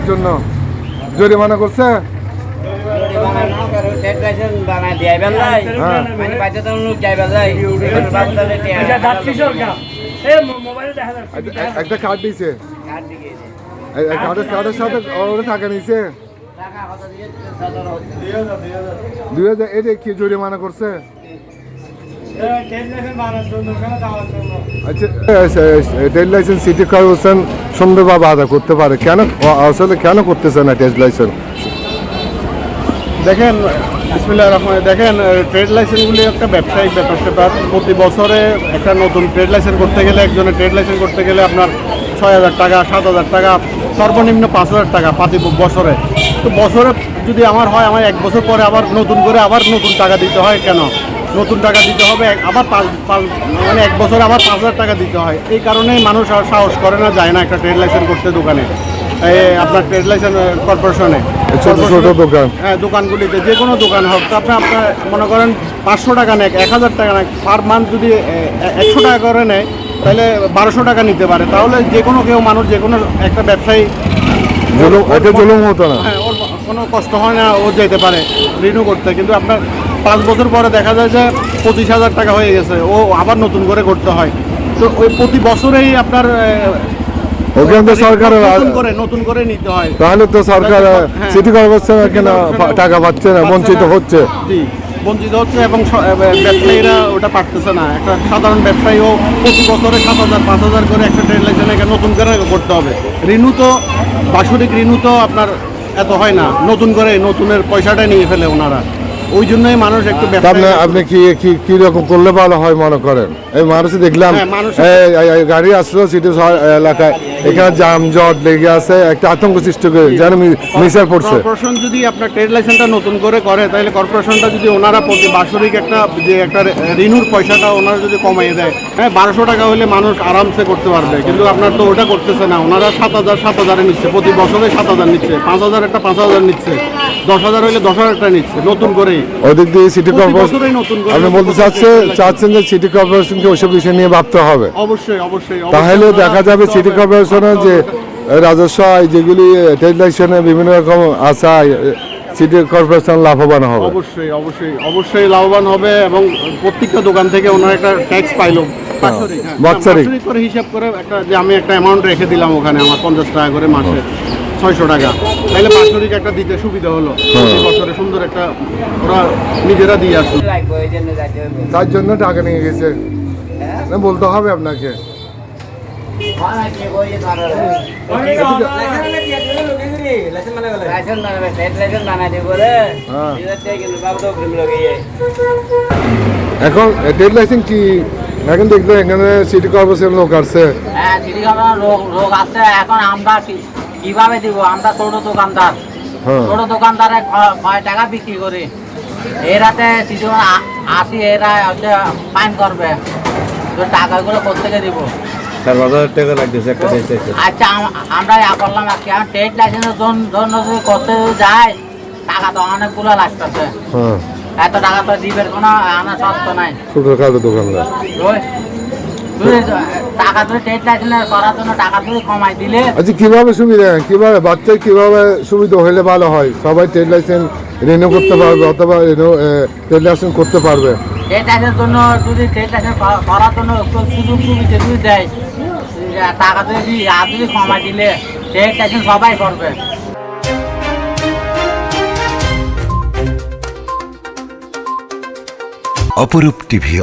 জন্য জরিমানা করছে একটা কার্ড দিয়েছে কার্ডের সাথে টাকা নিয়েছে 2000 এটা কি জরিমানা করছে আচ্ছা ট্রেড লাইসেন্স সিটি কর্পোরেশন সুন্দরভাবে আদায় করতে পারে কেন আসলে কেন করতেছে না ট্রেড লাইসেন্স দেখেন বিসমিল্লাহির রহমানির দেখেন ট্রেড লাইসেন্সগুলি একটা ব্যবসায়িক ব্যাপার প্রতি বছরে একটা নতুন ট্রেড লাইসেন্স করতে গেলে একজনের ট্রেড লাইসেন্স করতে গেলে আপনার 6,000 টাকা 7,000 টাকা সর্বনিম্ন 5,000 টাকা প্রতি বছরে তো বছরে যদি আমার হয় আমার 1 বছর পরে আবার নতুন করে আবার নতুন টাকা দিতে হয় কেন নতুন টাকা দিতে হবে আবার মানে 1 বছরে আবার 5,000 টাকা দিতে হয় এই কারণেই মানুষ আর সাহস করে না যায় না একটা ট্রেড লাইসেন্স করতে দোকানে আপনার ট্রেড লাইসেন্স কর্পোরেশনে ছোট ছোট দোকান হ্যাঁ দোকানগুলিতে যে কোনো দোকান হোক তো আপনার মনে করেন 500 টাকা নেয় 1,000 টাকা নেয় পার মান্থ যদি 100 টাকা করে নেয় তাহলে 1200 টাকা নিতে পারে তাহলে যে কোনো কেউ মানুষ যে কোনো একটা ব্যবসায়ী জুলুম হতো না হ্যাঁ ওর কোনো কষ্ট হয় না ও যেতে পারে রিনিউ করতে কিন্তু আপনার 5 বছর পরে দেখা যায় যে 25,000 টাকা হয়ে গেছে ও আবার নতুন করে করতে হয় তো ওই প্রতি বছরেই আপনার সরকার নতুন করে নিতে হয় তাহলে তো সরকার সিটি কর্পোরেশন কেন টাকা পাচ্ছে না বঞ্চিত হচ্ছে বঞ্চিত হচ্ছে এবং ব্যবসায়ীরা ওটা পারতেছে না একটা সাধারণ ব্যবসায়ীও প্রতি বছরে 7,000 5,000 করে একটা ট্রেড লাইসেন্স নতুন করে করতে হবে রিনিউ তো বাৎসরিক রিনিউ তো আপনার এত হয় না নতুন করে নতুনের পয়সাটা নিয়ে ফেলে ওনারা ওই জন্যই মানুষ একটু আপনি কি রকম করলে ভালো হয় মনে করেন এই মানুষ দেখলাম গাড়ি আসলো সিটি এলাকায় এখানে যানজট লেগে আছে একটা আতঙ্ক সৃষ্টি করে যেন মিসার পড়ছে কর্পোরেশন যদি আপনার ট্রেড লাইসেন্সটা নতুন করে তাহলে কর্পোরেশনটা যদি ওনারা প্রতি বাৎসরিক একটা রিনিউর পয়সাটা ওনারা যদি কমাই দেয় হ্যাঁ 1200 টাকা হলে মানুষ আরামসে করতে পারবে কিন্তু আপনার তো ওটা করতেছে না ওনারা 7,000 নিচ্ছে প্রতি বছরে 7,000 নিচ্ছে 5,000 একটা 5,000 নিচ্ছে 10,000 হলে 10,000 নিচ্ছে নতুন করে ওদিক দিয়ে সিটি কর্পোরেশন আপনি বলতে চাচ্ছেন যে সিটি কর্পোরেশনকে ওইসব বিষয় নিয়ে ভাবতে হবে অবশ্যই তাহলে দেখা যাবে সিটি কর্পোরেশনের যে রাজস্ব যেগুলি ট্রেড লাইসেন্সে বিভিন্ন রকম আশা সিটি কর্পোরেশন লাভবান হবে অবশ্যই লাভবান হবে এবং প্রত্যেকটা দোকান থেকে ওনার একটা ট্যাক্স পাইলো বাৎসরিক করে হিসাব করে একটা যে আমি একটা অ্যামাউন্ট রেখে দিলাম ওখানে আমার 50 টাকা করে মাসে 600 টাকা তাহলে বাৎসরিক একটা দিতে সুবিধা হলো প্রতি বছরে সুন্দর একটা ওরা নিজেরা দিয়ে আসলো তার জন্য টাকা নিয়ে গেছে না বলতে হবে আপনাকে এখন ট্রেড লাইসেন্স কি এখন দেখবে এখানে সিটি কর্পোরেশন লোক আছে হ্যাঁ সিটি কর্পোরেশন লোক আছে এখন আমরা কিভাবে দিব আমরা ছোট দোকানদারে 6 টাকা বিক্রি করি এরাতে সিটি আসি এরা হচ্ছে ফাইন করবে তো টাকাগুলো কোথেকে দিব 4,000 টাকা লাগতেছে একটা আচ্ছা আমরা করলাম আজকে ট্রেড লাইসেন্সের জন্য যদি করতে যায় টাকা তো অনেকগুলো লাগতেছে এত টাকা তো দিবের কোনো আনা সত্য নাই ছোটখাটো দোকানদার টাকা তুই ট্রেড লাইসেন্স করার জন্য টাকা তুই কমাই দিলে আচ্ছা কিভাবে সুবিধা কিভাবে বাচ্চার কিভাবে সুবিধা হলে ভালো হয় সবাই ট্রেড লাইসেন্স রিনিউ করতে পারবে অথবা ট্রেড লাইসেন্স করতে পারবে ট্রেড লাইসেন্স জন্য যদি ট্রেড লাইসেন্স করার জন্য একটু সুযোগ সুবিধা যদি দেয় টাকা যদি কমাই দিলে ট্রেড লাইসেন্স সবাই করবে। অপরূপ টিভি।